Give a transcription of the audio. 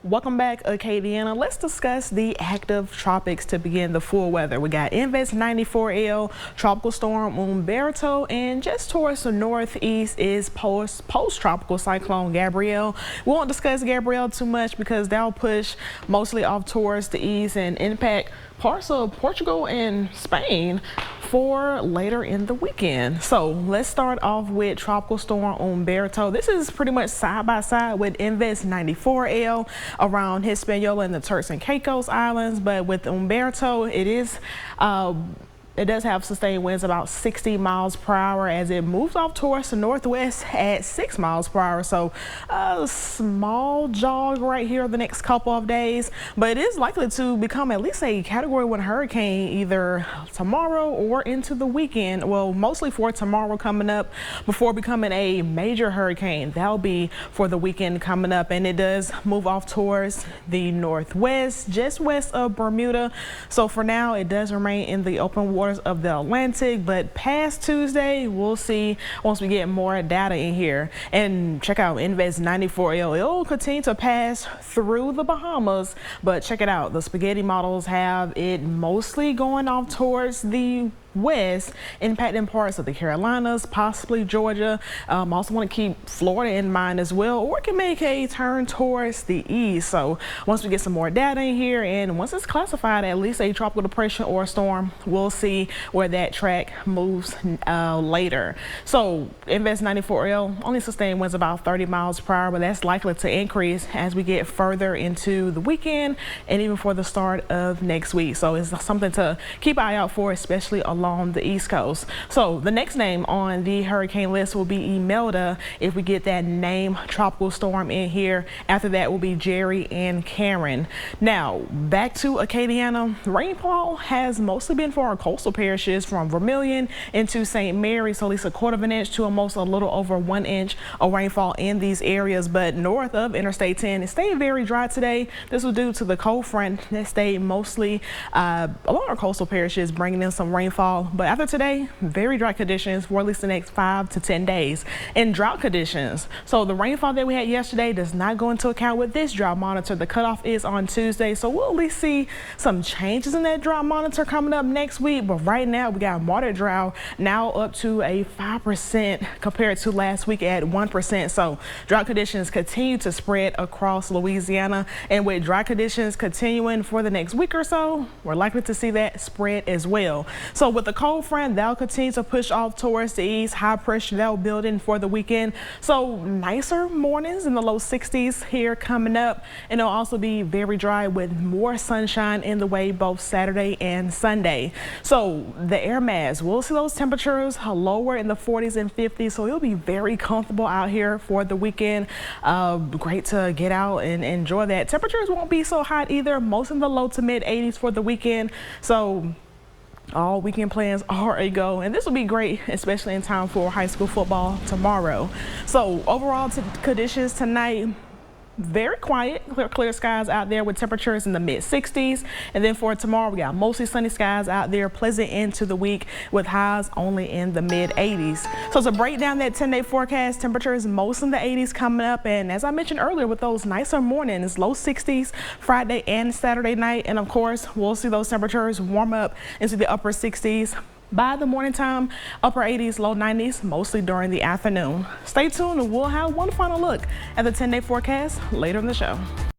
Welcome back, Acadiana. Let's discuss the active tropics to begin the full weather. We got Invest 94L, Tropical Storm Umberto, and just towards the northeast is post-tropical cyclone Gabrielle. We won't discuss Gabrielle too much because that'll push mostly off towards the east and impact parts of Portugal and Spain for later in the weekend. So let's start off with Tropical Storm Umberto. This is pretty much side by side with Invest 94L around Hispaniola and the Turks and Caicos Islands, but with Umberto, it does have sustained winds about 60 miles per hour as it moves off towards the northwest at 6 miles per hour. So a small jog right here the next couple of days, but it is likely to become at least a Category 1 hurricane either tomorrow or into the weekend. Well, mostly for tomorrow coming up before becoming a major hurricane. That'll be for the weekend coming up, and it does move off towards the northwest, just west of Bermuda. So for now, it does remain in the open water of the Atlantic, but past Tuesday we'll see once we get more data in here. And check out Invest 94L. It'll continue to pass through the Bahamas, but check it out, the spaghetti models have it mostly going off towards the west, impacting parts of the Carolinas, possibly Georgia. Also want to keep Florida in mind as well, or it can make a turn towards the east. So once we get some more data in here, and once it's classified at least a tropical depression or a storm, we'll see where that track moves later. So Invest 94L only sustained winds about 30 miles per hour, but that's likely to increase as we get further into the weekend and even for the start of next week. So it's something to keep an eye out for, especially along the East Coast. So the next name on the hurricane list will be Imelda if we get that name tropical storm in here. After that will be Jerry and Karen. Now back to Acadiana. Rainfall has mostly been for our coastal parishes from Vermilion into St. Mary, so at least a quarter of an inch to almost a little over 1 inch of rainfall in these areas. But north of Interstate 10, it stayed very dry today. This was due to the cold front that stayed mostly along our coastal parishes, bringing in some rainfall. But after today, very dry conditions for at least the next 5 to 10 days and drought conditions. So the rainfall that we had yesterday does not go into account with this drought monitor. The cutoff is on Tuesday, so we'll at least see some changes in that drought monitor coming up next week. But right now we got moderate drought now up to a 5% compared to last week at 1%. So drought conditions continue to spread across Louisiana, and with dry conditions continuing for the next week or so, we're likely to see that spread as well. So with the cold front, that'll continue to push off towards the east. High pressure that'll build in for the weekend. So nicer mornings in the low 60s here coming up, and it'll also be very dry with more sunshine in the way both Saturday and Sunday. So the air mass, we'll see those temperatures lower in the 40s and 50s, so it'll be very comfortable out here for the weekend. Great to get out and enjoy that. Temperatures won't be so hot either, most in the low to mid 80s for the weekend. So all weekend plans are a go, and this will be great, especially in time for high school football tomorrow. So overall conditions tonight, very quiet, clear skies out there with temperatures in the mid 60s. And then for tomorrow, we got mostly sunny skies out there, pleasant into the week with highs only in the mid 80s. So to break down that 10-day forecast, temperatures most in the 80s coming up. And as I mentioned earlier, with those nicer mornings, low 60s Friday and Saturday night. And of course, we'll see those temperatures warm up into the upper 60s by the morning time, upper 80s, low 90s, mostly during the afternoon. Stay tuned and we'll have one final look at the 10-day forecast later in the show.